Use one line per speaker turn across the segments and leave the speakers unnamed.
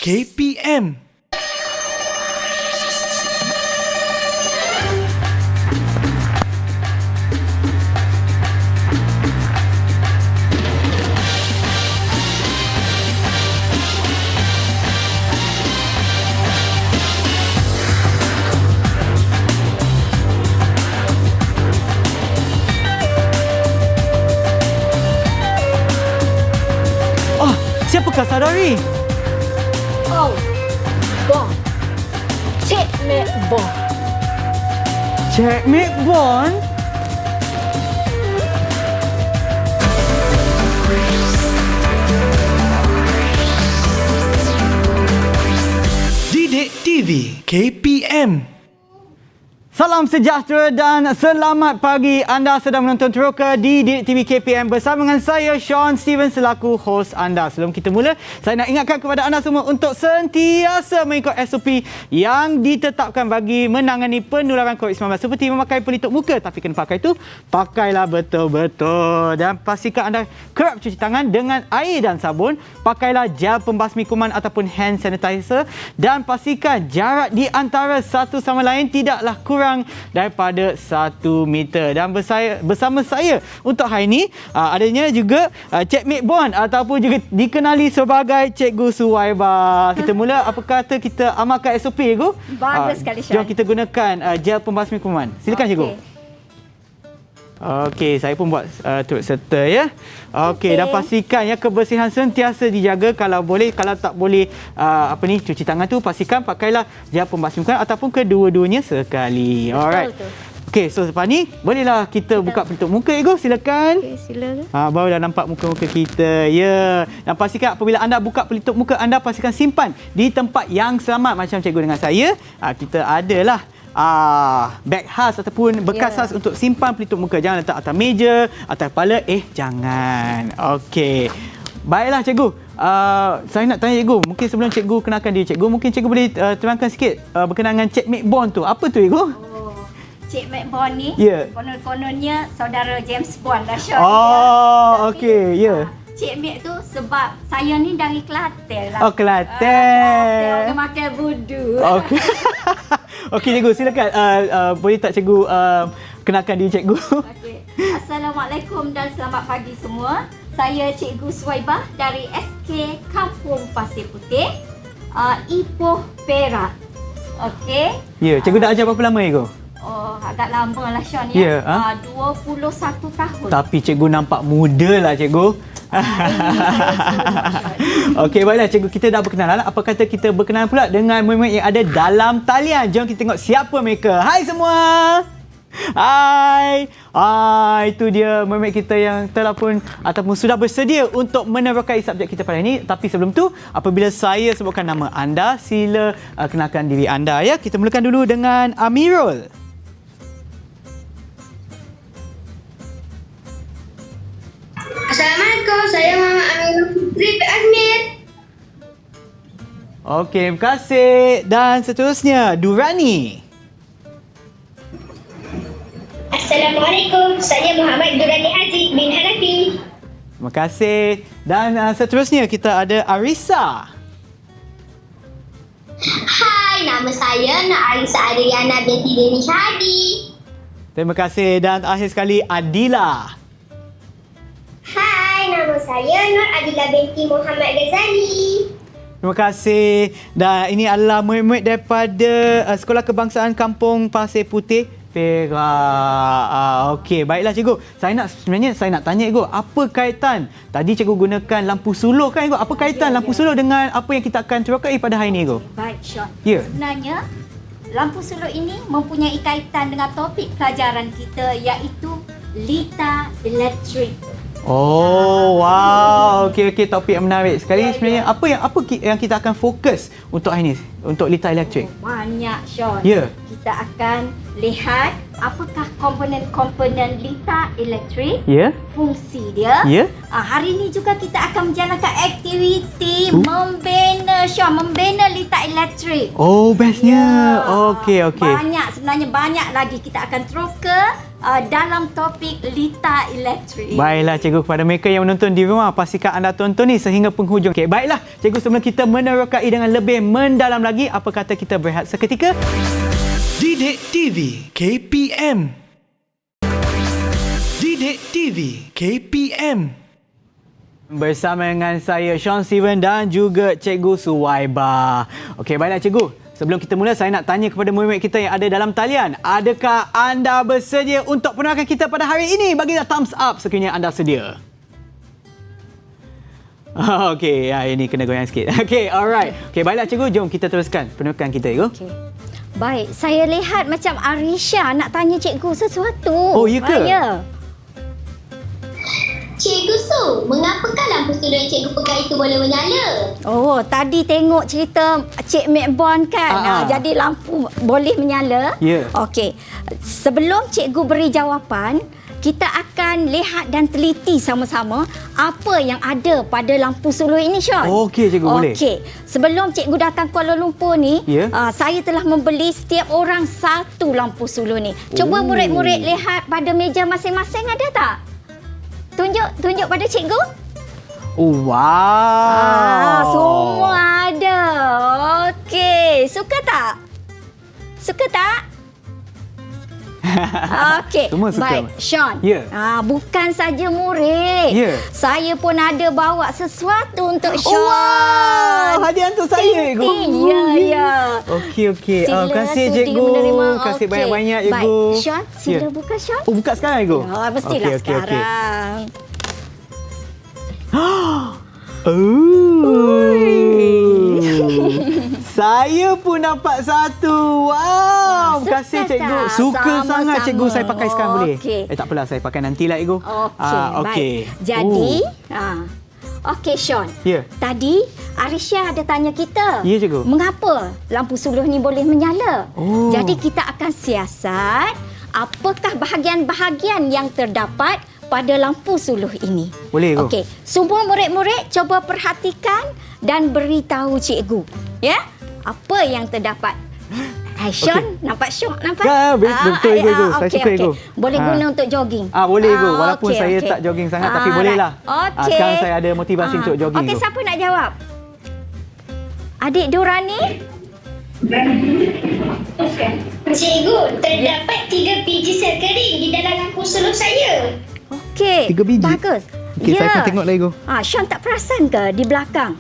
KPM.
Siapakah Sadari?
Oh, Bond. Checkmate Bond.
Checkmate Bond?
Didik TV KPM.
Salam sejahtera dan selamat pagi. Anda sedang menonton Teroka di Didik TV KPM bersama dengan saya, Sean Steven, selaku host anda. Sebelum kita mula, saya nak ingatkan kepada anda semua untuk sentiasa mengikut SOP yang ditetapkan bagi menangani penularan COVID-19 seperti memakai pelitup muka. Tapi kena pakai tu, pakailah betul-betul. Dan pastikan anda kerap cuci tangan dengan air dan sabun. Pakailah gel pembasmi kuman ataupun hand sanitizer. Dan pastikan jarak di antara satu sama lain tidaklah kurang daripada 1 meter. Dan bersama saya untuk hari ini adanya juga Checkmate Bond ataupun juga dikenali sebagai Cikgu Suwaibah. Kita mula, apa kata kita amalkan SOP, Cikgu?
Bagus sekali, Syah.
Jom kita gunakan gel pembasmi kuman. Silakan, Cikgu. Okey, saya pun buat turut serta ya. Okey, dan pastikan ya kebersihan sentiasa dijaga. Kalau boleh, kalau tak boleh cuci tangan tu, pastikan pakailah gel pembasmi kuman ataupun kedua-duanya sekali. Alright. Okey, so lepas ni bolehlah kita buka pelitup muka, Ego. Silakan.
Okey, silakan.
Baru dah nampak muka-muka kita. Ya. Dan pastikan apabila anda buka pelitup muka anda, pastikan simpan di tempat yang selamat macam cikgu dengan saya. Kita adalah beg khas ataupun bekas khas untuk simpan pelitup muka. Jangan letak atas meja, atas kepala. Jangan. Okey. Baiklah, cikgu. Saya nak tanya cikgu, mungkin sebelum cikgu kenalkan diri cikgu, mungkin cikgu boleh terangkan sikit berkenaan dengan Checkmate Bond tu. Apa tu, cikgu?
Checkmate Bond ni, konon-kononnya saudara James Bond lah, Syah.
Okey, ya.
Checkmate tu sebab saya ni dari Kelantan lah.
Oh, Kelantan.
Orang makan budu.
Okey. Okey, cikgu, silakan. Boleh tak cikgu kenalkan diri cikgu?
Okey. Assalamualaikum dan selamat pagi semua. Saya Cikgu Suwaibah dari SK Kampung Pasir Putih, Ipoh, Perak. Okey.
Ya, cikgu dah ajar berapa lama, cikgu?
Oh, agak lama lah, Sean ya. 21 tahun.
Tapi cikgu nampak muda lah, cikgu. Okey, baiklah cikgu, kita dah berkenalan. Apa kata kita berkenalan pula dengan murid-murid yang ada dalam talian. Jom kita tengok siapa mereka. Hai semua. Hai. Itu dia murid-murid kita yang telah pun ataupun sudah bersedia untuk menerokai subjek kita pada ini. Tapi sebelum tu, apabila saya sebutkan nama anda, sila kenalkan diri anda ya. Kita mulakan dulu dengan Amirul.
Assalamualaikum, saya Muhammad Aminul Fitri Azmir.
Okey, terima kasih. Dan seterusnya, Durani.
Assalamualaikum, saya Muhammad Durani Haji bin Hanafi.
Terima kasih. Dan seterusnya, kita ada Arisa.
Hai, nama saya Nak Arisa Adriana binti Deni Syahadi.
Terima kasih. Dan akhir sekali, Adila.
Hai, nama saya Nur Adila binti Muhammad Ghazali.
Terima kasih. Dan ini adalah murid-murid daripada Sekolah Kebangsaan Kampung Pasir Putih, Perak. Okey, baiklah cikgu. Sebenarnya saya nak tanya cikgu, apa kaitan tadi cikgu gunakan lampu suluh kan cikgu? Apa kaitan lampu suluh dengan apa yang kita akan terokai pada hari ini cikgu?
Baik, Sean.
Ya.
Sebenarnya, lampu suluh ini mempunyai kaitan dengan topik pelajaran kita iaitu lita elektrik.
Oh, wow. Okey, topik yang menarik sekali. Sebenarnya apa yang kita akan fokus untuk hari ini, untuk lita elektrik?
Banyak, Sean.
Ya.
Kita akan lihat apakah komponen-komponen lita elektrik,
Ya.
fungsi dia.
Ya.
Hari ini juga kita akan menjalankan aktiviti membina, Sean, membina lita elektrik.
Oh, bestnya. Okey.
Sebenarnya banyak lagi kita akan teroka dalam topik lita elektrik.
Baiklah cikgu, kepada mereka yang menonton di rumah, pastikan anda tonton ni sehingga penghujung. Okey, baiklah cikgu, sebelum kita menerokai dengan lebih mendalam lagi, apa kata kita berehat seketika?
Didik TV KPM. Didik TV KPM.
Bersama dengan saya Sean Steven dan juga Cikgu Suwaibah. Okey, baiklah cikgu. Sebelum kita mula, saya nak tanya kepada murid-murid kita yang ada dalam talian. Adakah anda bersedia untuk penerangan kita pada hari ini? Bagilah thumbs up sekiranya anda sedia. Okey, ya, ini kena goyang sikit. Okey, alright. Okey, baiklah cikgu, jom kita teruskan penerangan kita, cikgu.
Okey. Baik, saya lihat macam Arisha nak tanya cikgu sesuatu.
Oh, ya ke?
Ya.
Cikgu Su, mengapakah lampu suluh yang cikgu pegang itu boleh menyala?
Oh, tadi tengok cerita Cik Macbon kan. Jadi lampu boleh menyala.
Ya.
Okey. Sebelum cikgu beri jawapan, kita akan lihat dan teliti sama-sama apa yang ada pada lampu suluh ini, Sean.
Okey, cikgu, boleh.
Okey. Sebelum cikgu datang Kuala Lumpur ni,
Ya.
saya telah membeli setiap orang satu lampu suluh ni. Cuba murid-murid lihat pada meja masing-masing, ada tak? Tunjuk pada cikgu.
Oh, wow.
Semua ada. Okey, suka tak? Suka tak? Okey.
Semua suka.
Baik, Sean.
Ya.
Bukan saja murid.
Ya.
Saya pun ada bawa sesuatu untuk Sean.
Oh, wow. Hadiah untuk saya, cikgu.
Ya, ya.
Okey.
Sila
Terima kasih,
sudi
cikgu.
menerima.
Terima kasih
Okey.
banyak-banyak, cikgu.
Baik, Sean, sila
Ya.
buka, Sean.
Oh, buka sekarang, cikgu?
Ya, mestilah
Okey.
sekarang.
Saya pun dapat satu. Wow. Terima kasih,
Suka
cikgu.
tak?
Suka
Sama-sama.
sangat, cikgu. Saya pakai sekarang boleh?
Okey.
Tak apalah, saya pakai nantilah, cikgu.
Okey,
okey.
baik. Jadi, okey, Sean.
Ya.
Tadi Arisha ada tanya kita.
Ya, cikgu.
Mengapa lampu suluh ni boleh menyala?
Oh.
Jadi kita akan siasat apakah bahagian-bahagian yang terdapat pada lampu suluh ini.
Boleh, cikgu.
Okey, semua murid-murid cuba perhatikan dan beritahu cikgu. Ya? Apa yang terdapat? Hai, Sean, nampak Syok? Nampak?
Ya, betul, cikgu. Saya suka, cikgu.
Boleh guna untuk jogging.
Boleh, cikgu. Walaupun
okey,
saya
okey.
tak jogging sangat, tapi bolehlah.
Okey.
Sekarang saya ada motivasi untuk jogging,
Okey,
cikgu.
siapa nak jawab? Adik Durani?
Cikgu, terdapat 3 biji sel kering di dalam lampu suluh saya.
Okey.
3 biji?
Bagus.
Okey, saya pun tengok lagi, cikgu.
Sean tak perasan ke di belakang?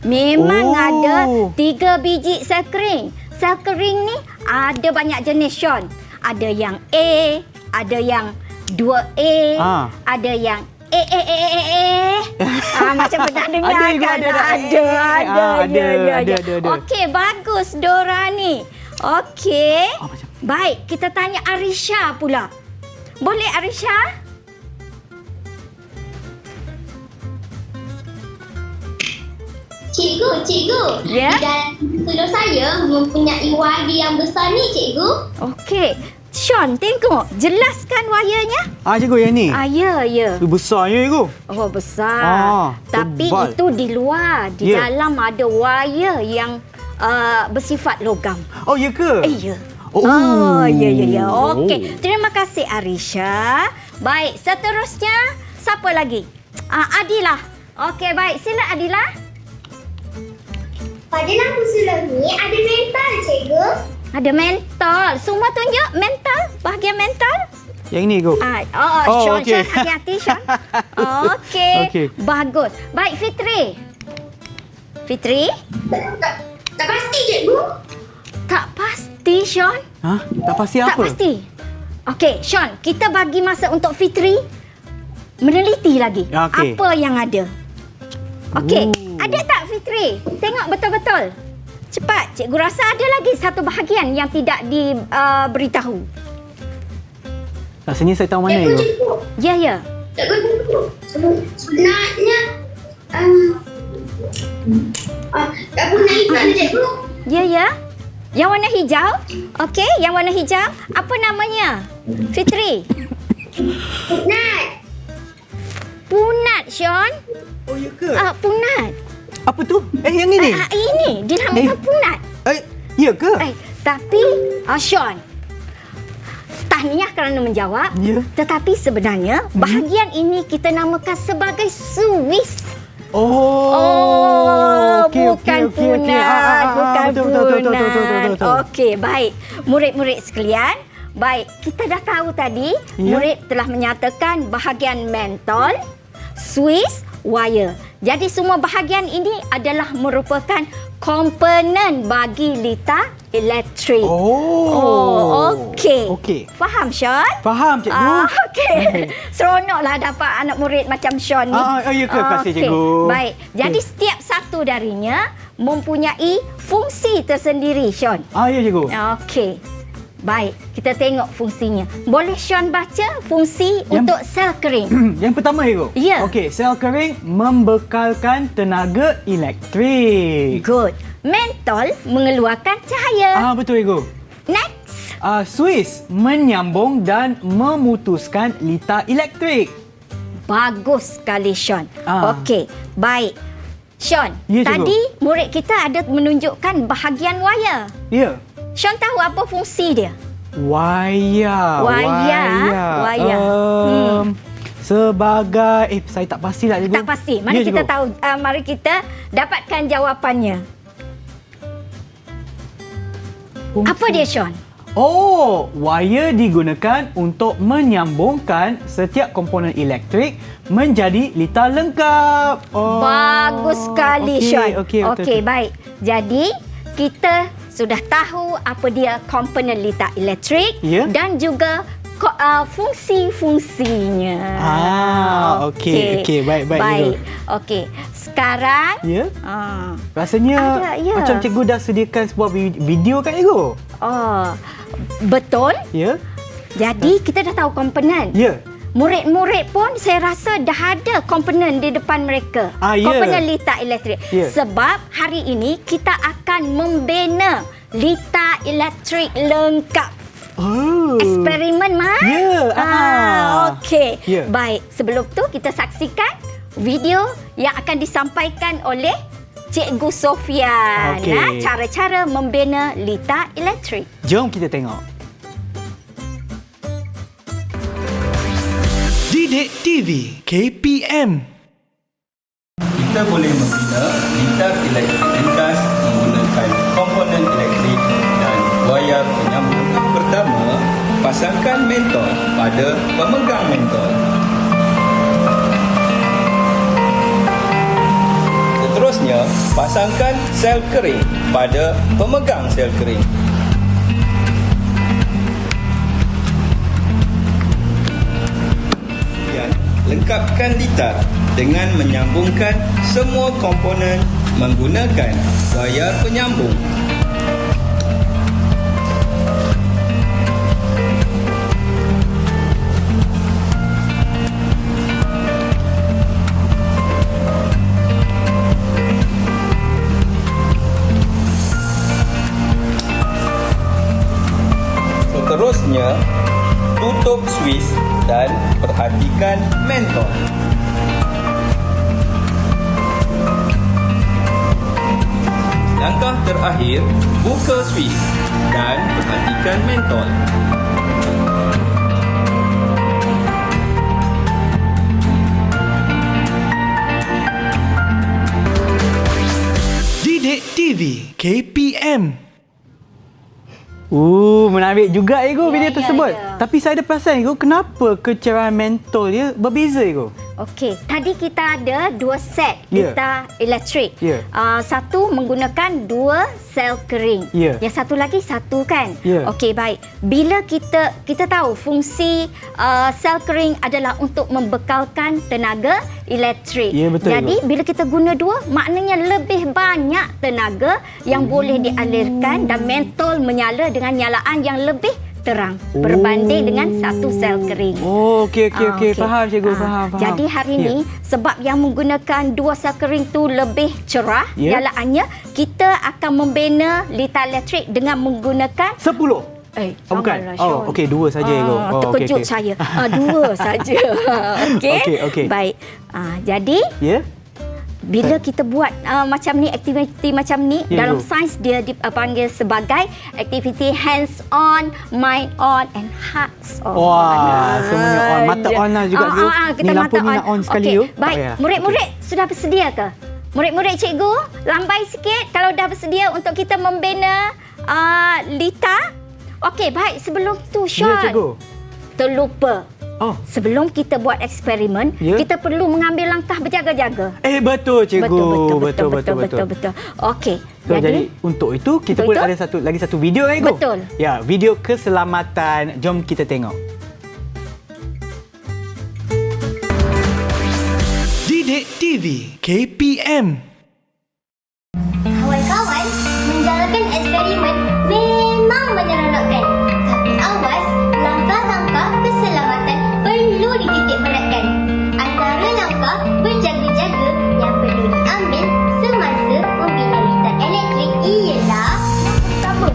Memang ada 3 biji sel kering. Sel kering ni ada banyak jenis, Sean. Ada yang A, ada yang 2A, ada yang macam pernah dengar
Ada,
kan?
cikgu, ada.
Okey, bagus Dorani. Okey.
Macam.
Baik, kita tanya Arisha pula. Boleh, Arisha?
Cikgu.
Ya?
Di dalam lampu suluh saya mempunyai wadi yang besar ni, cikgu.
Okey. Sean, tengok. Jelaskan wayarnya.
Cikgu, yang ni?
Ya.
Besarnya, cikgu.
Oh, besar. Tapi
tebal.
itu di luar. Di dalam ada wayar yang bersifat logam.
Oh, ya ke?
Ya.
Ya.
Okey. Terima kasih, Arisha. Baik, seterusnya siapa lagi? Adila. Okey, baik. Sila, Adila.
Pada lampu suluh ni ada mental, cikgu.
Ada mental. Semua tunjuk mental. Bahagian mental.
Yang ni, cikgu.
Sean,
okey.
Sean, hati-hati, Sean. Okey.
Okey.
Bagus. Baik, Fitri.
Tak pasti, cikgu.
Tak pasti, Sean.
Tak pasti apa?
Tak pasti. Okey, Sean, kita bagi masa untuk Fitri meneliti lagi.
Okey.
Apa yang ada. Okey, ada tak Fitri? Tengok betul-betul. Cepat, cikgu rasa ada lagi satu bahagian yang tidak diberitahu.
Rasanya saya tahu mana, cikgu.
Cikgu.
Ya.
Cikgu. Sebenarnya apa naik mana, cikgu?
Ya. Yang warna hijau? Okey, yang warna hijau. Apa namanya? Fitri. Punat, Sean.
Oh, ya ke?
Punat.
Apa tu? Yang ini?
Ini dinamakan punat.
Ya ke?
Tapi, Sean, tahniah kerana menjawab.
Ya.
Tetapi sebenarnya bahagian ini kita namakan sebagai Swiss. Bukan punat. Bukan punat. Okey, baik. Murid-murid sekalian, baik, kita dah tahu tadi, murid telah menyatakan bahagian mentol, Swiss, wire. Jadi semua bahagian ini adalah merupakan komponen bagi litar elektrik. Okey. Faham, Sean?
Faham, cikgu.
Okey. Seronoklah dapat anak murid macam Sean ni.
Ya ke? Kasih, cikgu.
Baik. Jadi setiap satu darinya mempunyai fungsi tersendiri, Sean.
Ya, cikgu.
Okey. Baik, kita tengok fungsinya. Boleh Sean baca fungsi untuk sel kering?
Yang pertama, cikgu.
Ya.
Okey, sel kering membekalkan tenaga elektrik.
Good. Mentol mengeluarkan cahaya.
Betul, cikgu.
Next.
Swiss menyambung dan memutuskan litar elektrik.
Bagus sekali, Sean. Okey, baik. Sean,
Ya, cikgu.
tadi murid kita ada menunjukkan bahagian wire.
Ya.
Sean tahu apa fungsi dia?
Wayar. Sebagai saya tak pasti lah, cikgu.
Tak pasti. Mari kita tahu. Mari kita dapatkan jawapannya. Apa dia, Sean?
Wire digunakan untuk menyambungkan setiap komponen elektrik menjadi litar lengkap.
Bagus sekali, Sean.
Okey,
baik. Jadi, kita sudah tahu apa dia komponen litar elektrik dan juga fungsi-fungsinya.
Okey.
Baik. Okey. Sekarang
rasanya macam cikgu dah sediakan sebuah video kan, cikgu?
Betul.
Ya.
Jadi kita dah tahu komponen.
Ya.
Murid-murid pun saya rasa dah ada komponen di depan mereka. Komponen litar elektrik. Sebab hari ini kita akan membina litar elektrik lengkap. Eksperimen, Mak? Okey. Baik, sebelum tu kita saksikan video yang akan disampaikan oleh Cikgu Sofian. Cara-cara membina litar elektrik.
Jom kita tengok.
Didik TV KPM.
Kita boleh membina litar elektrik ringkas menggunakan komponen elektrik dan wayar penyambung. Pertama, pasangkan mentol pada pemegang mentol. Seterusnya, pasangkan sel kering pada pemegang sel kering. Lengkapkan litar dengan menyambungkan semua komponen menggunakan wayar penyambung. Seterusnya, tutup Swiss dan perhatikan mentol. Langkah terakhir, buka Swiss dan perhatikan mentol.
Didik TV KPM.
Menarik juga, cikgu, video tersebut.
ya.
Tapi saya ada perasan, cikgu, kenapa kecerahan mentol dia berbeza, cikgu?
Okey, tadi kita ada 2 set litar elektrik. Satu menggunakan 2 sel kering. Yang satu lagi satu kan? Okey, baik. Bila kita tahu fungsi sel kering adalah untuk membekalkan tenaga elektrik.
Betul.
Jadi bila kita guna 2, maknanya lebih banyak tenaga yang boleh dialirkan dan mentol menyala dengan nyalaan yang lebih terang berbanding dengan satu sel kering.
Okey. Faham, cikgu. Faham.
Jadi hari ini sebab yang menggunakan 2 sel kering tu lebih cerah nyalaannya, kita akan membina litar elektrik dengan menggunakan
10. Bukan. Okey, 2 saja, cikgu.
Terkejut saya. 2 saja. Okey.
Okey.
Baik. Jadi Bila kita buat macam ni, aktiviti macam ni, dalam sains dia dipanggil sebagai aktiviti hands on, mind on and hearts on.
Wah, semuanya on. Mata on lah juga tu.
Kita
Ni lampu
mata
ni nak on sekali
Okey,
you.
baik. Murid-murid sudah bersedia ke? Murid-murid cikgu, lambai sikit kalau dah bersedia untuk kita membina Lita. Okey, baik. Sebelum tu, Sean.
Ya, cikgu.
Terlupa.
Oh.
Sebelum kita buat eksperimen, kita perlu mengambil langkah berjaga-jaga.
Betul cikgu.
Betul. Okey.
So, jadi untuk itu kita pun ada lagi satu video cikgu.
Betul.
Ya, video keselamatan. Jom kita tengok.
Didik TV KPM.
Kawan-kawan, menjalankan eksperimen memang menyeronokkan. Tapi awas, langkah-langkah keselamatan perlu dititik beratkan. Antara langkah berjaga-jaga yang perlu diambil semasa membina litar elektrik ialah:
Pertama,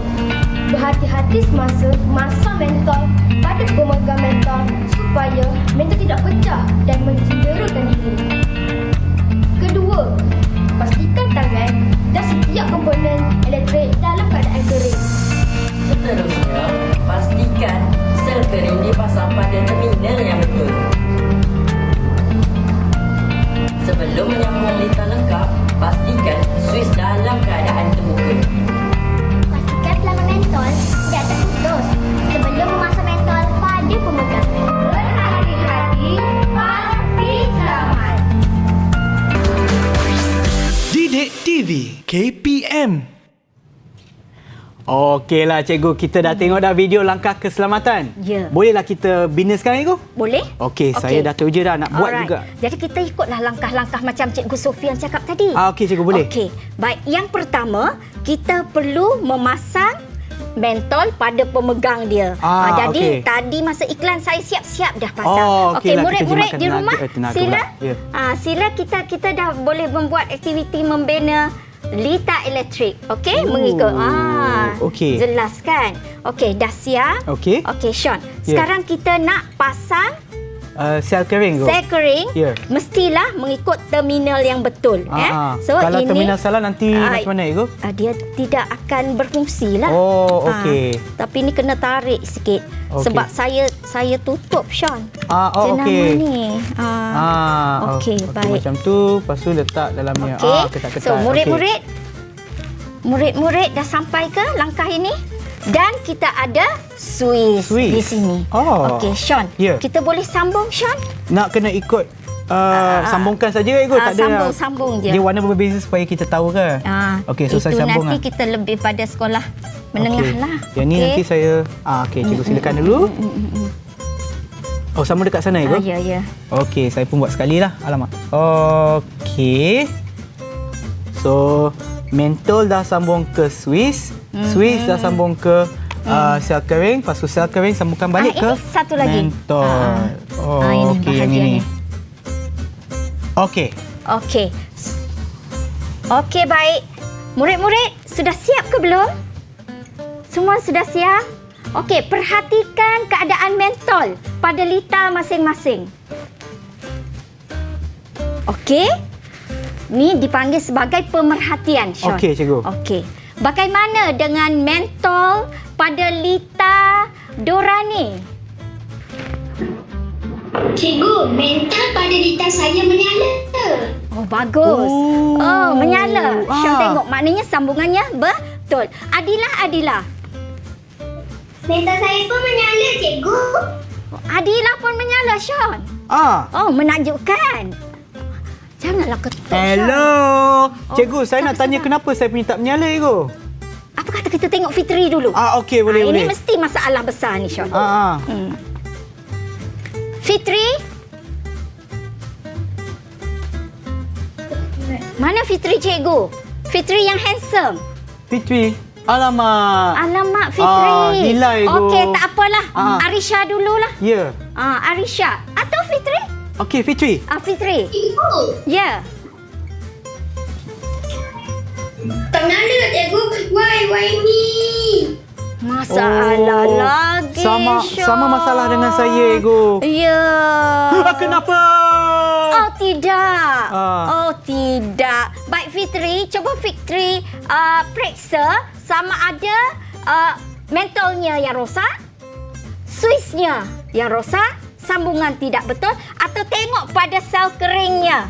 berhati-hati semasa masang mentol pada pemegang mentol supaya mentol tidak pecah dan mencederakan diri. Kedua, pastikan tangan dan setiap komponen elektrik dalam keadaan kering.
Seterusnya, pastikan sel kering dipasang pada terminal yang betul. Sebelum menyambung litar lengkap, pastikan suis dalam keadaan terbuka.
pastikan selama mentol tidak terputus sebelum memasang mentol pada pemegang. Berhati-hati, pasti selamat.
Didik TV KPM.
Okeylah cikgu, kita dah tengok dah video langkah keselamatan.
Ya.
Bolehlah kita bina sekarang cikgu?
Boleh?
Okey, saya dah teruja dah nak buat juga.
Jadi kita ikutlah langkah-langkah macam Cikgu Sofian cakap tadi.
Okey cikgu, boleh.
Okey. Baik, yang pertama, kita perlu memasang mentol pada pemegang dia. Jadi tadi masa iklan saya siap-siap dah pasang. Okey,
okeylah,
murid-murid
kita
di
jimatkan
rumah
tenaga
sila
pula. Ya.
sila kita dah boleh membuat aktiviti membina litar elektrik. Okey, mengikut.
okey.
Jelas kan? Okey, dah siap?
Okey.
Okey, Sean.
Ya.
Sekarang kita nak pasang
Sel kering tu.
sel kering,
Ya.
mestilah mengikut terminal yang betul. So
kalau
ini,
terminal salah nanti macam mana cikgu?
dia tidak akan berfungsi lah.
Oh, okey.
Tapi ni kena tarik sikit.
Okey.
Sebab saya tutup, Sean.
Okey.
Ni. Okey, baik.
Macam tu, lepas tu letak dalamnya.
Okey.
Ketat-ketat.
So murid-murid dah sampai ke langkah ini? Dan kita ada suis di sini. Okey, Sean.
Ya.
Kita boleh sambung, Sean?
Nak kena ikut sambungkan saja cikgu, tak ada.
Sambung je.
Dia warna berbeza supaya kita tahu ke? Okey, so saya sambung
nanti kita lebih pada sekolah menengah lah.
Yang ni nanti saya okey, cikgu silakan dulu. Oh, sambung dekat sana cikgu?
Ya.
Okey, saya pun buat sekali lah. Alamak. Okey. So, mentol dah sambung ke suis. Suis dah sambung ke sel kering. Lepas tu sel kering sambungkan balik ke
ini satu lagi.
mentol.
Ini
Okey, yang ini. Okey.
Okey, baik. Murid-murid, sudah siap ke belum? Semua sudah siap? Okey, perhatikan keadaan mentol pada litar masing-masing. Okey? Ni dipanggil sebagai pemerhatian, Sean.
Okey, cikgu.
Okey. Bagaimana dengan mentol pada litar Dorani?
Cikgu, mentol pada litar saya menyala.
Oh, bagus. Menyala. Sean tengok, maknanya sambungannya betul. Adila.
Mentol saya pun menyala, cikgu.
Adila pun menyala, Sean. Menakjubkan. Janganlah ketuk,
Hello. Cikgu, saya nak tanya kenapa saya punya tak menyala, cikgu?
Apa kata kita tengok Fitri dulu?
Okey, boleh.
Ini mesti masalah besar ni, Sean. Fitri? Mana Fitri, cikgu? Fitri yang handsome.
Fitri. Alamak.
Fitri.
Nilai, cikgu.
Okey, tak apalah. Arisha dululah.
Ya.
Arisha. Atau Fitri?
Okey, Fitri.
Fitri.
Cikgu,
Ya.
tak menyala cikgu. Why ni?
Masalah lagi, Sean.
Sama masalah dengan saya, cikgu.
Ya.
Kenapa?
tidak. Oh, tidak. Baik, Fitri. Cuba Fitri periksa sama ada mentolnya yang rosak, Swissnya yang rosak, sambungan tidak betul, atau tengok pada sel keringnya.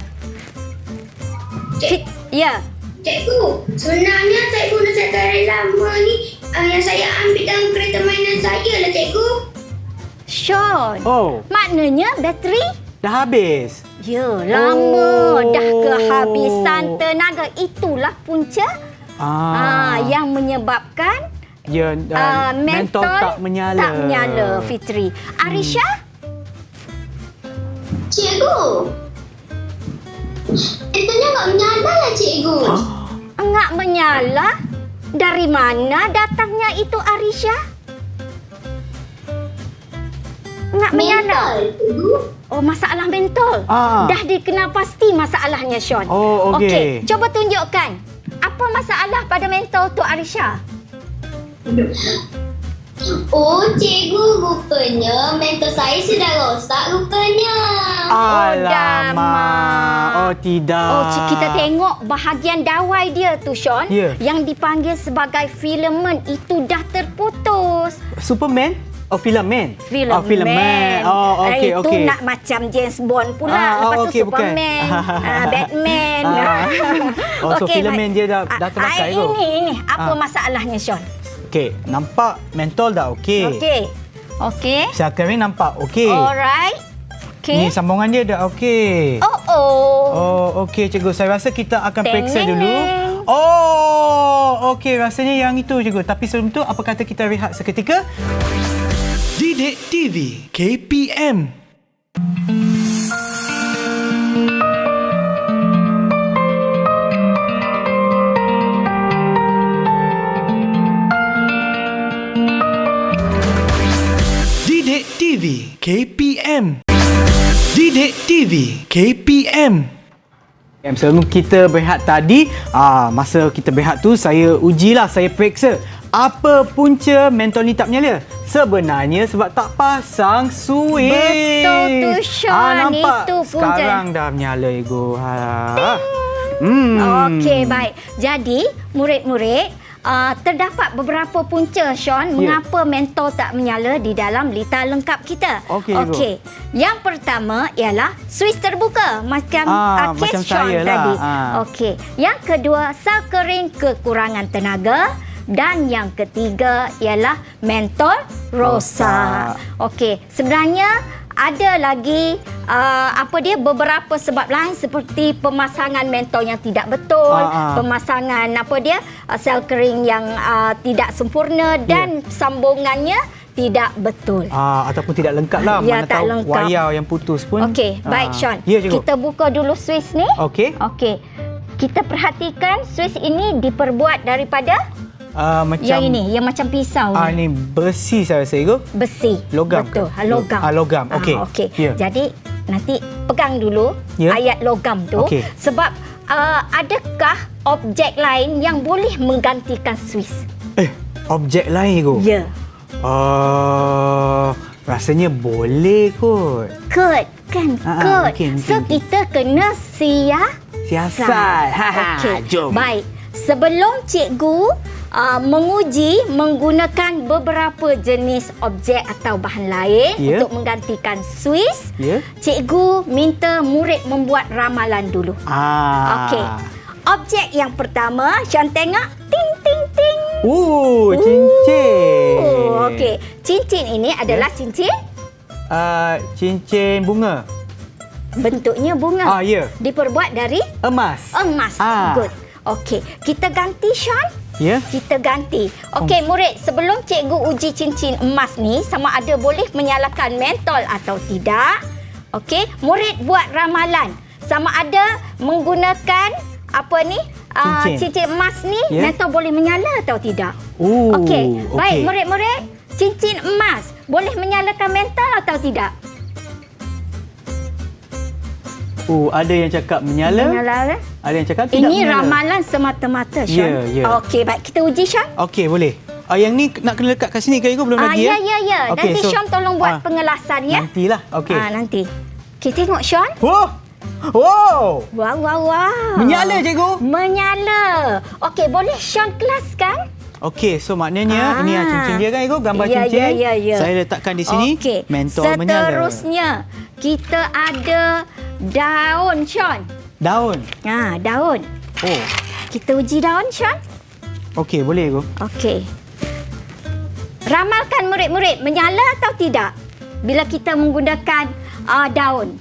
Ya.
Cikgu, sebenarnya saya guna sekaran lama ni yang saya ambil dalam kereta mainan saya lah, cikgu.
Sean.
Oh.
Maknanya bateri?
Dah habis.
Ya, lama dah kehabisan tenaga. Itulah punca yang menyebabkan
Ya, mentol tak menyala.
Tak menyala, Fitri. Arisha?
Cikgu, mentolnya enggak menyala lah, cikgu.
Enggak menyala? Dari mana datangnya itu, Arisha? Enggak menyala?
Cikgu.
Oh, masalah mentol. Dah dikenal pasti masalahnya, Sean.
Oh, okey.
Okey, cuba tunjukkan. Apa masalah pada mentol tu, Arisha?
Oh, cikgu, rupanya mentol saya sudah rosak rupanya.
Alamak. Oh, tidak.
Oh, kita tengok bahagian dawai dia tu, Sean.
Ya.
Yang dipanggil sebagai filament itu dah terputus.
Superman? Oh, filament.
Filament.
Oh, filament. Oh, okey,
Itu
okey.
nak macam James Bond pula. Lepas tu
okey, bukan.
Superman. Batman.
Oh, so
Okey,
filament
baik.
dia dah terbakar tu.
Ini. Apa masalahnya, Sean?
Okey, nampak mentol dah okey.
Okey.
Sel kering nampak okey.
Alright. Okey.
Ni sambungan dia dah okey. Oh, okey cikgu. Saya rasa kita akan periksa dulu. Oh, okey. Rasanya yang itu cikgu. Tapi sebelum tu, apa kata kita rehat seketika?
Didik TV KPM. Didik TV KPM. Didik TV KPM.
Sebelum kita berehat tadi, masa kita berehat tu saya ujilah, saya periksa apa punca mentol ni tak menyala. Sebenarnya sebab tak pasang switch.
Betul tu, Sean.
Nampak?
Itu punca.
Sekarang dah menyala ego.
Okey, baik. Jadi, murid-murid, terdapat beberapa punca, Sean, mengapa mentol tak menyala di dalam lita lengkap kita. Okey. Yang pertama ialah switch terbuka macam
macam
Sean
saya
tadi.
lah.
Okey. Yang kedua, sel kering kekurangan tenaga. Dan yang ketiga ialah mentol rosak. Okey, sebenarnya ada lagi beberapa sebab lain seperti pemasangan mentol yang tidak betul, pemasangan sel kering yang tidak sempurna dan sambungannya tidak betul.
Ataupun tidak lengkap lah.
Ya,
Mana
tak
tahu
lengkap.
wayar yang putus pun.
Okey, baik Sean.
Ya, cikgu.
Kita buka dulu switch ni.
Okey.
Okey. Kita perhatikan switch ini diperbuat daripada
Macam
yang ini, yang macam pisau ni.
Ini besi saya rasa cikgu.
Besi.
Logam
Betul.
ke?
Logam.
Logam. Okey.
Okey.
Ya.
Jadi nanti pegang dulu ayat logam tu.
Okey.
Sebab adakah objek lain yang boleh menggantikan switch?
Objek lain cikgu?
Ya.
Rasanya boleh kot.
Kot kan? Kot.
Mungkin.
So kita kena
Siasat.
Okey.
Jom.
Baik. Sebelum cikgu menguji menggunakan beberapa jenis objek atau bahan lain untuk menggantikan switch, cikgu minta murid membuat ramalan dulu. Okey. Objek yang pertama, Sean tengok. Ting, ting, ting.
Cincin.
Okey. Cincin ini adalah cincin?
Cincin bunga.
Bentuknya bunga.
Ya.
Diperbuat dari?
Emas.
Emas. Good. Okey. Kita ganti, Sean.
Ya.
Kita ganti. Okey, murid, sebelum cikgu uji cincin emas ni sama ada boleh menyalakan mentol atau tidak. Okey, murid buat ramalan. Sama ada menggunakan cincin emas ni mentol boleh menyala atau tidak. Okey. Baik, murid-murid, cincin emas boleh menyalakan mentol atau tidak?
Ada yang cakap menyala. Ada yang cakap tidak
Ini
menyala.
ramalan semata-mata, Sean. Okey, baik. Kita uji, Sean.
Okey, boleh. Yang ni nak kena lekat kat sini ke Ibu? Belum lagi
Ya.
Okay,
Nanti Sean tolong buat pengelasan ya.
Nantilah. Okey.
Nanti. Okey, tengok Sean.
Oh!
Wah, wah, wah.
Menyala, cikgu?
Menyala. Okey, boleh Sean kelaskan?
Okey, so maknanya ini cincin dia kan, cikgu? Gambar
Ya,
cincin.
ya.
Saya letakkan di sini.
Okey.
Mentol menyala.
Seterusnya, kita ada daun, Sean.
Daun.
Daun.
Oh.
Kita uji daun, Sean.
Okey, boleh, cikgu.
Okey. Ramalkan murid-murid, menyala atau tidak bila kita menggunakan daun?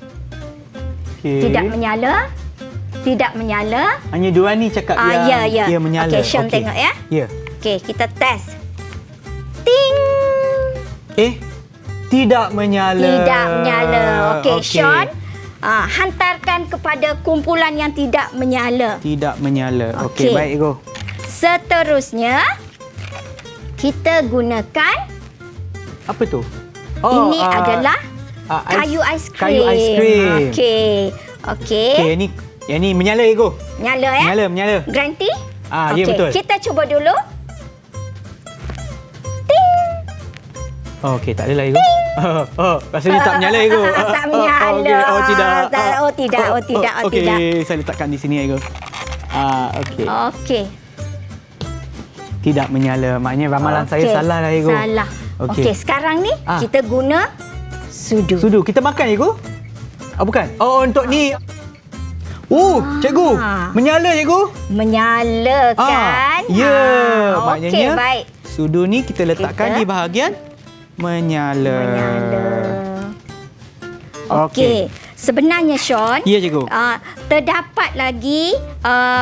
Okey.
Tidak menyala. Tidak menyala.
Hanya dua ni cakap
Ya.
dia menyala.
Okey, Sean tengok ya.
Ya.
Okey, kita test. Ting.
Tidak menyala.
Tidak menyala. Okey, Sean. Hantarkan kepada kumpulan yang tidak menyala.
Tidak menyala. Okey,
Okey.
baik, cikgu.
Seterusnya, kita gunakan
Apa tu?
ini adalah kayu ais krim.
Kayu ais krim.
Okey.
Okey, yang ni menyala, cikgu.
Menyala ya?
Menyala.
Garanti?
Ya, betul.
Kita cuba dulu.
Okey, tak adalah, cikgu. Rasanya tak menyala, cikgu.
Tak menyala.
Okey, tidak.
tidak.
Okey, saya letakkan di sini, cikgu. Okey.
Okey.
Tidak menyala. Maknanya ramalan saya salah lah, cikgu.
Salah. Okey, sekarang ni kita guna sudu.
Sudu. Kita makan, cikgu? Bukan. Untuk ni. Cikgu. Menyala, cikgu.
Menyala kan?
Ya.
Okey,
Maknanya
baik.
sudu ni kita letakkan di bahagian menyala.
Okey. Sebenarnya, Sean,
Ya, cikgu.
terdapat lagi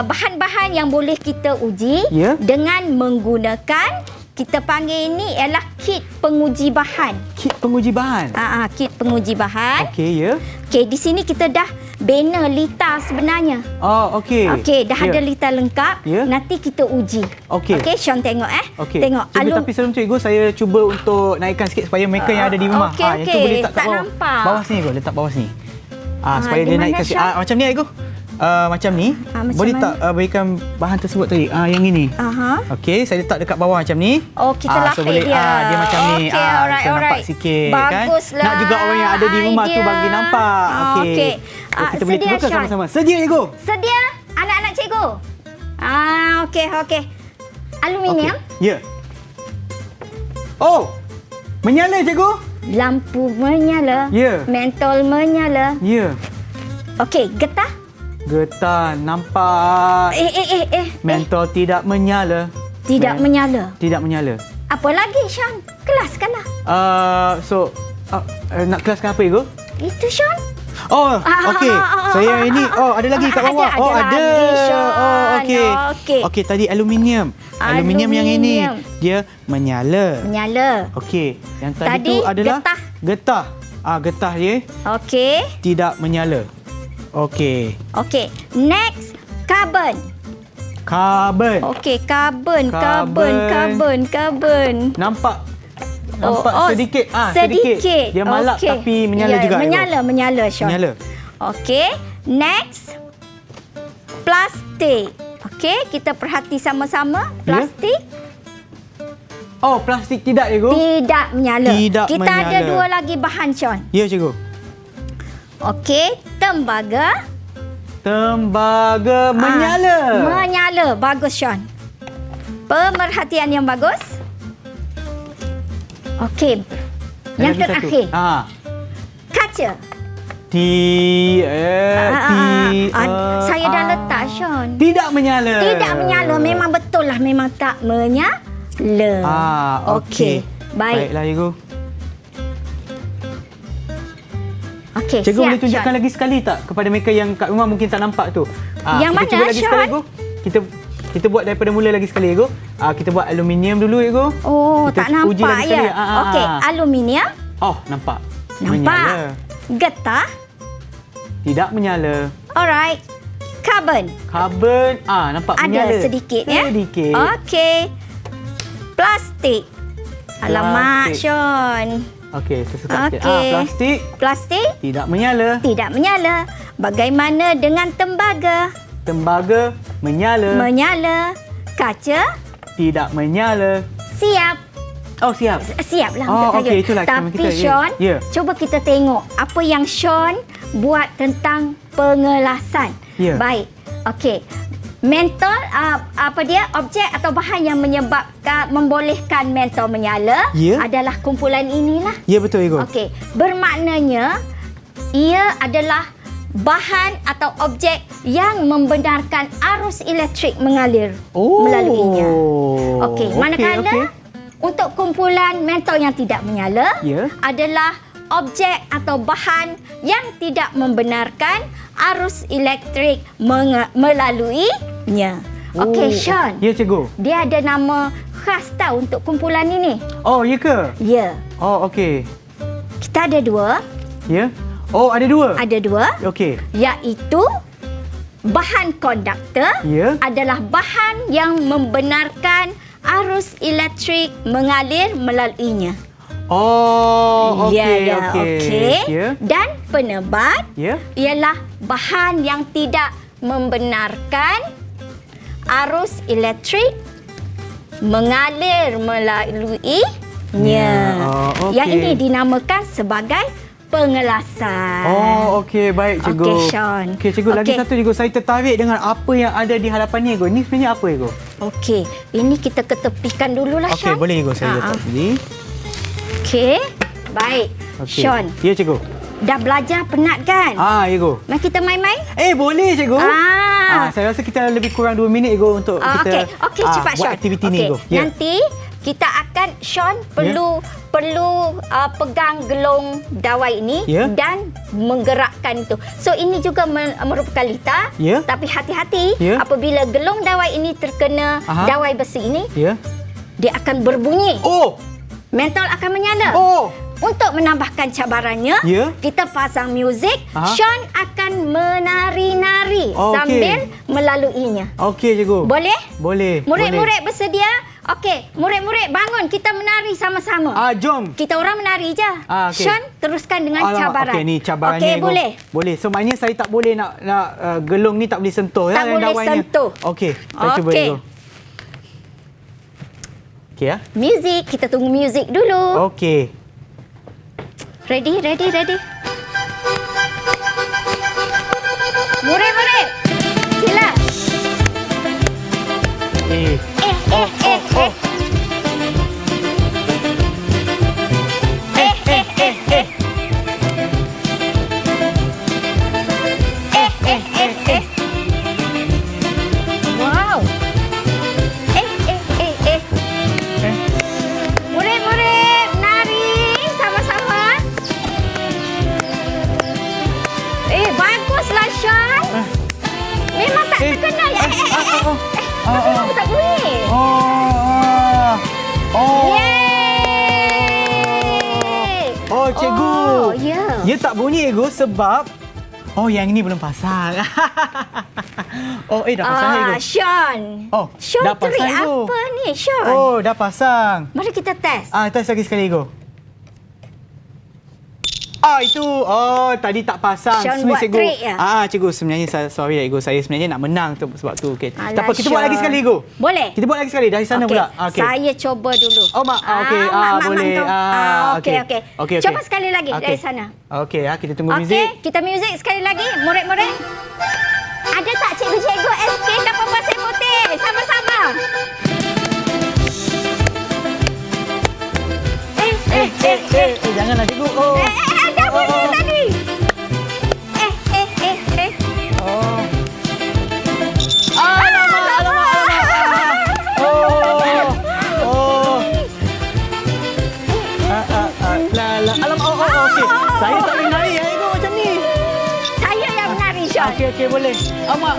bahan-bahan yang boleh kita uji dengan menggunakan, kita panggil ini ialah kit penguji bahan.
Kit penguji bahan?
Kit penguji bahan.
Okey, ya.
Okey, di sini kita dah bina lita sebenarnya.
Okey.
Okey, dah ada lita lengkap. Nanti kita uji.
Okey.
Okey, Sean tengok
Okey.
Tengok.
Cikgu, tapi sebelum tu, cikgu, saya cuba untuk naikkan sikit supaya mereka yang ada di rumah. Yang tu boleh letak kat
tak
bawah.
nampak.
Bawah sini, cikgu. Letak bawah sini. Supaya
di
dia
mana,
naikkan sikit.
Syah?
Macam ni, cikgu. Macam ni.
Macam
Boleh
mana?
tak berikan bahan tersebut tadi? Yang ini. Okey, saya letak dekat bawah macam ni.
Kita lapik
so boleh,
dia.
dia macam ni.
Okey, alright,
so nampak
alright.
sikit
Baguslah
kan. Nak juga orang yang ada di rumah tu
idea.
bagi nampak.
Okey.
So, kita boleh
Sedia,
tukar
Syah?
sama-sama. Sedia, cikgu.
Sedia anak-anak cikgu? Okey. Aluminium?
Ya. Menyala, cikgu.
Lampu menyala.
Ya.
Mentol menyala.
Ya.
Okey, getah?
Getah nampak. Mentol tidak menyala.
Tidak menyala.
Tidak menyala.
Apa lagi, Sean? Kelaskanlah.
Nak kelaskan apa, cikgu?
Itu, Sean.
Okey. Saya ini ada lagi kat bawah.
Ada lagi, Sean.
Okey. Okey, tadi aluminium. Aluminium yang ini dia menyala.
Menyala.
Okey. Yang tadi tu adalah getah. Getah dia
Okey.
tidak menyala. Okey.
Next, carbon.
Karbon.
Okey, carbon.
Nampak sedikit.
Sedikit.
Dia malap tapi menyala juga.
Menyala, Sean.
Menyala.
Okey. Next, plastik. Okey, kita perhati sama-sama. Plastik.
Plastik tidak, cikgu.
Tidak menyala. Kita
menyala.
ada dua lagi bahan, Sean.
Ya, cikgu.
Okey, tembaga.
Tembaga menyala.
Menyala. Bagus, Sean. Pemerhatian yang bagus. Okey. Yang
Lagi
terakhir.
satu.
Kaca. Saya dah letak, Sean.
Tidak menyala.
Tidak menyala. Memang betul lah. Memang tak menyala.
Okey. Baiklah, cikgu.
Okey,
Cikgu
siap,
boleh tunjukkan
Sean.
lagi sekali tak kepada mereka yang kat rumah mungkin tak nampak tu?
Yang
kita
mana,
cuba lagi
Sean?
sekali, cikgu. Kita buat daripada mula lagi sekali, cikgu. Kita buat aluminium dulu, cikgu.
Tak
uji
nampak
lagi sekali.
ya. Okey, aluminium.
Nampak.
Nampak.
Menyala.
Getah.
Tidak menyala.
Alright. Carbon.
Karbon, nampak menyala.
Ada sedikit ya.
Sedikit.
Okey. Plastik. Alamak,
Plastik.
Sean.
Okey, tersekat sikit.
Okey.
Plastik.
Plastik.
Tidak menyala.
Tidak menyala. Bagaimana dengan tembaga?
Tembaga menyala.
Menyala. Kaca.
Tidak menyala.
Siap.
Oh, siap.
Siap lah
Oh,
untuk saya.
okey, itulah experiment
Tapi
kita, ya.
Sean,
Ya.
cuba kita tengok apa yang Sean buat tentang pengelasan.
Ya.
Baik. Okey. Mentol objek atau bahan yang membolehkan mentol menyala
Ya.
adalah kumpulan inilah.
Ya, betul, Ego.
Okey, bermaknanya ia adalah bahan atau objek yang membenarkan arus elektrik mengalir melaluinya. Okey, manakala untuk kumpulan mentol yang tidak menyala
Ya.
adalah objek atau bahan yang tidak membenarkan arus elektrik melaluinya. Okey, Sean.
Ya, cikgu.
Dia ada nama khas tau untuk kumpulan ini.
Oh, ya ke?
Ya.
Oh, okey.
Kita ada dua.
Ya. Oh, ada dua?
Ada dua.
Okey.
Iaitu bahan konduktor
Ya.
adalah bahan yang membenarkan arus elektrik mengalir melaluinya.
Oh, okey,
Ya,
okey.
okey.
Ya.
Dan penebat
Ya.
ialah bahan yang tidak membenarkan arus elektrik mengalir melaluinya.
Oh, okey.
Yang ini dinamakan sebagai pengelasan.
Oh, okey. Baik, cikgu.
Okey, Sean.
Okey, cikgu. Lagi
Okey.
satu, cikgu. Saya tertarik dengan apa yang ada di hadapan ni, Ego. Ni sebenarnya apa, Ego?
Okey, ini kita ketepikan dululah,
Okey,
Sean.
boleh, Ego. Saya letak sini.
Okey, baik.
Okey.
Sean,
Ya, cikgu.
dah belajar penat kan?
Ego.
Mari kita main-main?
Boleh, cikgu. Saya rasa kita lebih kurang 2 minit, Ego, untuk kita
Okey, cepat,
buat
Sean.
aktiviti ni,
Okey,
Ego. Ya.
nanti kita akan, Sean perlu pegang gelong dawai ini
Ya.
dan menggerakkan itu. So ini juga merupakan litar.
Ya.
Tapi hati-hati
Ya.
apabila gelong dawai ini terkena dawai besi ini,
Ya.
dia akan berbunyi.
Oh!
Mentol akan menyala.
Oh!
Untuk menambahkan cabarannya,
Ya.
kita pasang muzik.
Aha.
Sean akan menari-nari
Okey.
sambil melaluinya.
Okey, cikgu.
Boleh?
Boleh.
Murid-murid bersedia? Okey, murid-murid bangun, kita menari sama-sama.
Jom.
Kita orang menari je.
Okey.
Sean, teruskan dengan cabaran.
Okey, ni cabarannya.
Okey,
Ego.
boleh.
Boleh. So, maknanya saya tak boleh nak gelong ni tak boleh sentuh.
Tak boleh
dawainya.
sentuh.
Okey, saya cuba,
Okey.
Ego. Okey, ya.
Muzik, kita tunggu muzik dulu.
Okey.
Ready? Murid-murid, sila. Wow. Murid-murid, menari sama-sama. Baguslah, Sean. Memang tak terkena ya. Kenapa tak bunyi? Yeay.
Oh, cikgu.
Oh, ya.
Dia tak bunyi, Ego, sebab yang ini belum pasang. Dah pasang, Ego.
Sean.
Sean, dah pasang,
trik
Ego.
apa ni, Sean?
Dah pasang.
Mari kita test.
Test lagi sekali, Ego. Itu. Tadi tak pasang.
Sean
Smith,
buat
Ego.
trik ya?
Cikgu, sebenarnya sorry, Ego. Saya sebenarnya nak menang sebab tu. Okay.
Alah,
Tak apa, kita buat lagi
Sean.
sekali, Ego.
Boleh?
Kita buat lagi sekali dari sana
Okey,
pula. Okay.
Saya cuba dulu.
Mak. Okey. Boleh.
Okey. Cuba sekali lagi dari sana.
Okey, kita tunggu
Okey,
muzik.
kita muzik sekali lagi. Murid-murid. Ada tak cikgu-cikgu SK kapal pasir putih? Sama-sama.
Janganlah, cikgu.
Dah bunyi tadi.
Okey. Saya tak boleh nari, Ego, macam ni.
Saya yang menari, Sean.
Okey, boleh. Mak.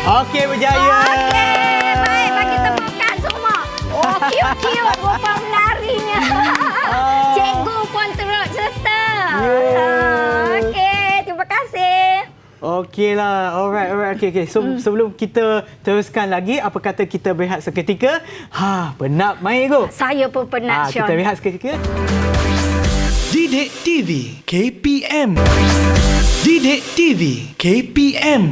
Okey, berjaya.
Okey, baik. Bagi tepukan semua. Cute rupa menarinya. Cikgu pun turut serta. Okey, terima kasih.
Okeylah. Alright. Okey. So, sebelum kita teruskan lagi, apa kata kita berehat seketika? Penat main, Ego.
Saya pun penat, Sean.
Kita berehat seketika.
Didik TV KPM. Didik TV KPM.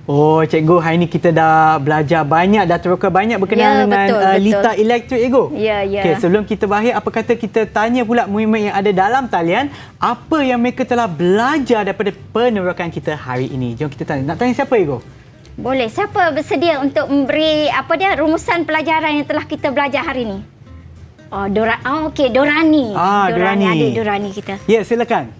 Oh, cikgu, hari ni kita dah belajar banyak, dah teroka banyak berkenaan dengan
betul.
litar elektrik, cikgu.
Ya.
Okey, sebelum kita berakhir, apa kata kita tanya pula murid-murid yang ada dalam talian, apa yang mereka telah belajar daripada penerokan kita hari ini. Jom kita tanya. Nak tanya siapa, cikgu?
Boleh. Siapa bersedia untuk memberi rumusan pelajaran yang telah kita belajar hari ini? Okey, Dorani.
Dorani.
Adik Dorani kita.
Ya, silakan.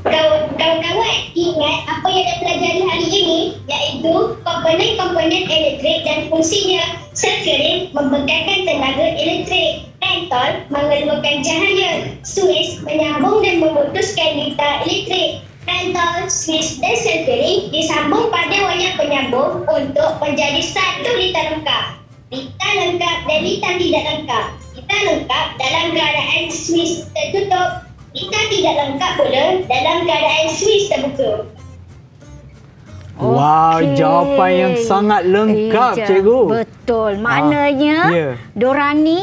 Kawan-kawan ingat apa yang dah pelajari hari ini, iaitu komponen-komponen elektrik dan fungsinya. Sel membekalkan tenaga elektrik, mentol mengeluarkan cahaya, suis menyambung dan memutuskan litar elektrik. Mentol, suis dan sel disambung pada wayar penyambung untuk menjadi satu litar lengkap. Litar lengkap dan litar tidak lengkap. Litar lengkap dalam keadaan suis tertutup. Litar tidak lengkap pula dalam keadaan suis terbuka.
Wow, jawapan yang sangat lengkap, cikgu.
Betul. Maknanya Dorani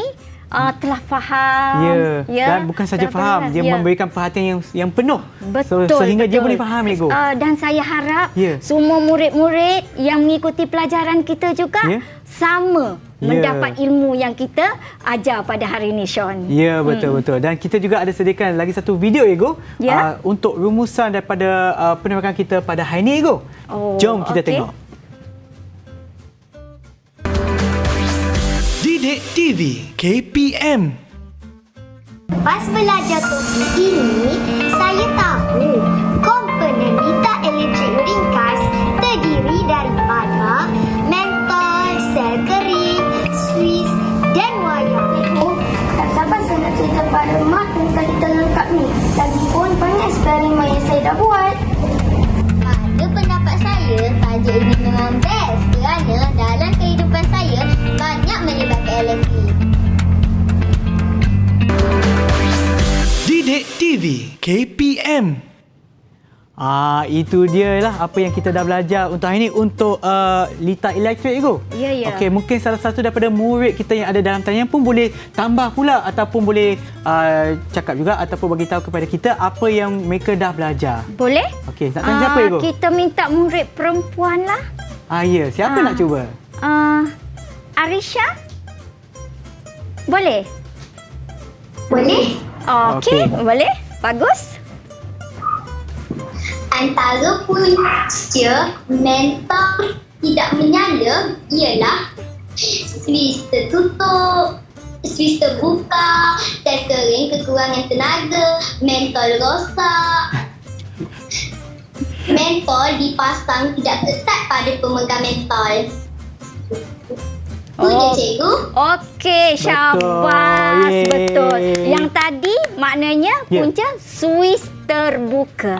telah faham.
Dan bukan saja faham, dia memberikan perhatian yang penuh.
Betul.
Sehingga dia boleh faham, cikgu.
Dan saya harap semua murid-murid yang mengikuti pelajaran kita juga sama mendapat ilmu yang kita ajar pada hari ini, Sean.
Ya, betul-betul. Dan kita juga ada sediakan lagi satu video, Ego, untuk rumusan daripada penerokan kita pada hari ini, Ego. Jom kita tengok.
Didik TV KPM.
Pas belajar topik ini, saya tahu komponen litar elektrik ringkas terdiri daripada mentol, sel kering, suis dan wayar.
Tak sabar saya nak cerita pada Mak tentang litar lengkap ni. Lagipun banyak eksperimen yang saya dah buat.
Pada pendapat saya, tajuk ini memang best kerana dalam kehidupan saya banyak melibatkan elektrik.
Didik TV KPM.
Itu dia lah apa yang kita dah belajar untuk hari ini untuk litar elektrik, Ego.
Ya.
Okey, mungkin salah satu daripada murid kita yang ada dalam talian pun boleh tambah pula ataupun boleh cakap juga ataupun bagi tahu kepada kita apa yang mereka dah belajar.
Boleh?
Okey, nak tanya siapa, Ego?
Kita minta murid perempuan lah.
Ya, siapa nak cuba?
Arisha? Boleh?
Boleh?
Okey, boleh. Bagus.
Antara punca mentol tidak menyala ialah suis tertutup, suis terbuka, sel kering kekurangan tenaga, mentol rosak. Mentol dipasang tidak ketat pada pemegang mentol. Itu je, cikgu.
Okey, syabas.
Yeay.
Betul. Yang tadi maknanya punca suis terbuka.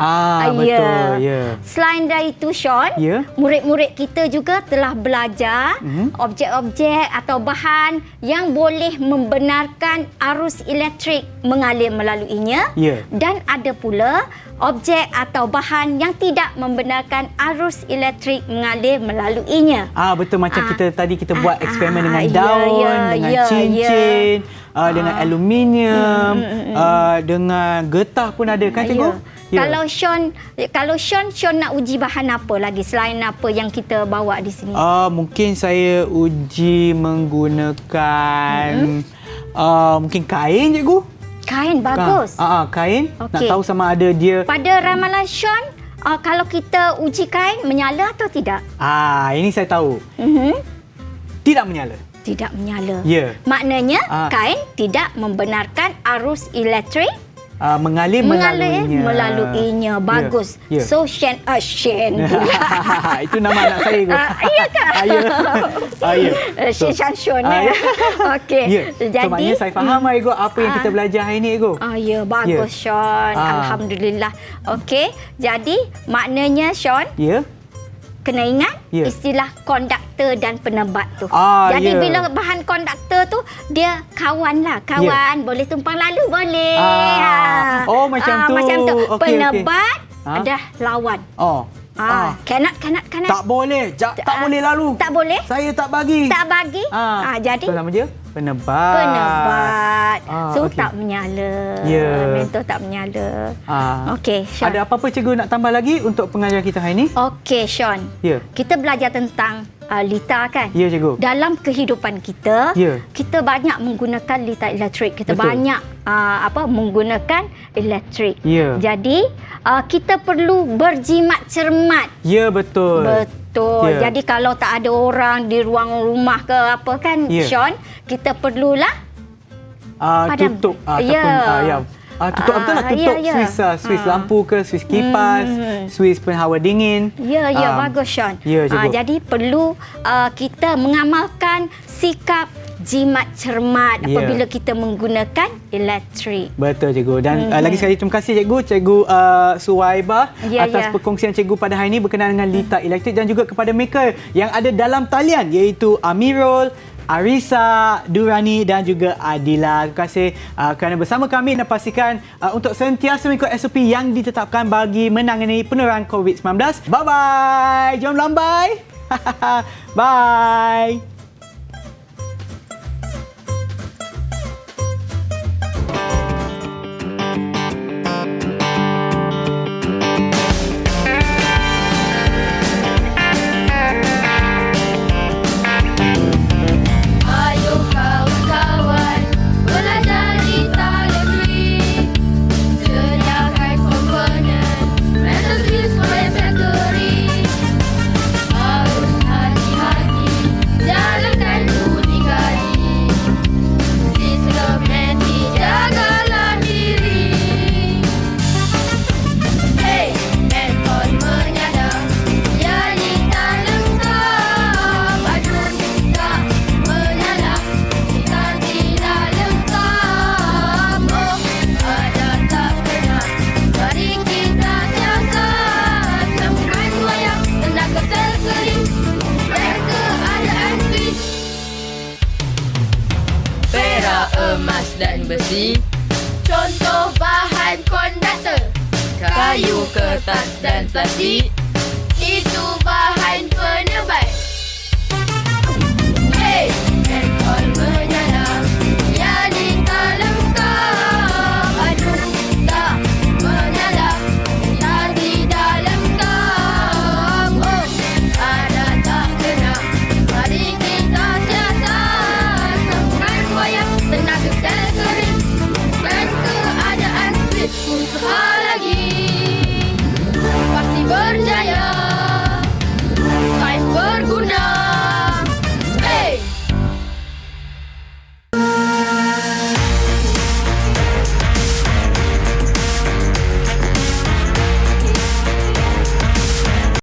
Betul. Ya.
Selain dari itu, Sean, murid-murid kita juga telah belajar objek-objek atau bahan yang boleh membenarkan arus elektrik mengalir melaluinya. Dan ada pula objek atau bahan yang tidak membenarkan arus elektrik mengalir melaluinya.
Betul, macam kita tadi kita buat eksperimen dengan daun, dengan cincin, dengan aluminium, dengan getah pun ada kan, cikgu?
Kalau Sean nak uji bahan apa lagi selain apa yang kita bawa di sini?
Mungkin saya uji menggunakan mungkin kain, cikgu.
Kain, bagus.
Kain. Nak tahu sama ada dia.
Pada ramalan Sean, kalau kita uji kain, menyala atau tidak?
Ini saya tahu. Tidak menyala.
Tidak menyala.
Ya.
Maknanya kain tidak membenarkan arus elektrik
mengalir
melaluinya. Bagus. So Shen
itu nama anak saya.
Iya kan? Shen Shon. Okey.
Jadi maknanya saya faham Ego apa yang kita belajar hari ini, Ego.
Ya, bagus Sean. Alhamdulillah. Okey. Jadi maknanya Sean, kena ingat istilah konduktor dan penebat tu. Jadi bila bahan konduktor tu, dia kawan lah. Kawan. Boleh tumpang lalu, boleh.
Macam tu.
Macam tu.
Okay,
penebat dah lawan. Cannot.
Tak boleh. Tak boleh lalu.
Tak boleh.
Saya tak bagi.
Tak bagi. Jadi
apa nama dia? Penebat.
So
okey.
tak menyala.
Ya.
Mentor tak menyala. Okey, Sean.
Ada apa-apa cikgu nak tambah lagi untuk pengajaran kita hari ini?
Okey, Sean.
Ya.
Kita belajar tentang lita kan?
Ya, cikgu.
Dalam kehidupan kita,
Ya.
kita banyak menggunakan lita elektrik. Kita
Betul.
banyak menggunakan elektrik.
Ya.
Jadi, kita perlu berjimat cermat.
Ya, betul.
Betul.
Ya.
Jadi kalau tak ada orang di ruang rumah ke apa kan,
Ya.
Sean, kita perlulah padam.
Tutup
Ya.
ataupun tutup betul lah, tutup
ya.
Swiss lampu ke, Swiss kipas, Swiss penghawa dingin.
Ya, bagus Sean.
Ya, cikgu.
Jadi perlu kita mengamalkan sikap jimat cermat
Ya.
apabila kita menggunakan elektrik.
Betul, cikgu. Dan lagi sekali terima kasih cikgu Suwaibah
Ya,
atas
ya.
perkongsian cikgu pada hari ini berkenaan dengan lita elektrik, dan juga kepada mereka yang ada dalam talian iaitu Amirul, Arisa, Durani dan juga Adila. Terima kasih kerana bersama kami dan pastikan untuk sentiasa mengikut SOP yang ditetapkan bagi menangani penularan COVID-19. Bye-bye. Jangan lambai. Bye.
Ayo kawan-kawan, belajar lita elektrik. Sediakan komponen, metal Swiss supaya sekering. Harus hati-hati, jalankan uji kaji. Sistematik, jagalah diri. Hey, mentor menyadap, ya lita lengkap. Aduh, tak menyala, kita tidak lengkap. Oh, ada tak kena, mari kita siasat. Sambungkan wayang, tenaga sel kering, dan keadaan Swiss. Perak, emas dan besi, contoh bahan konduktor. Kayu, kertas dan plastik, itu bahan penebai. Hey, mentol menyala, ya lita lengkap. Aduh, tak menyala, kita tidak lengkap. Oh, ada tak kena, mari kita siasat. Sambungan wayang, tenaga sel kering, dan keadaan Swiss usaha lagi pasti berjaya.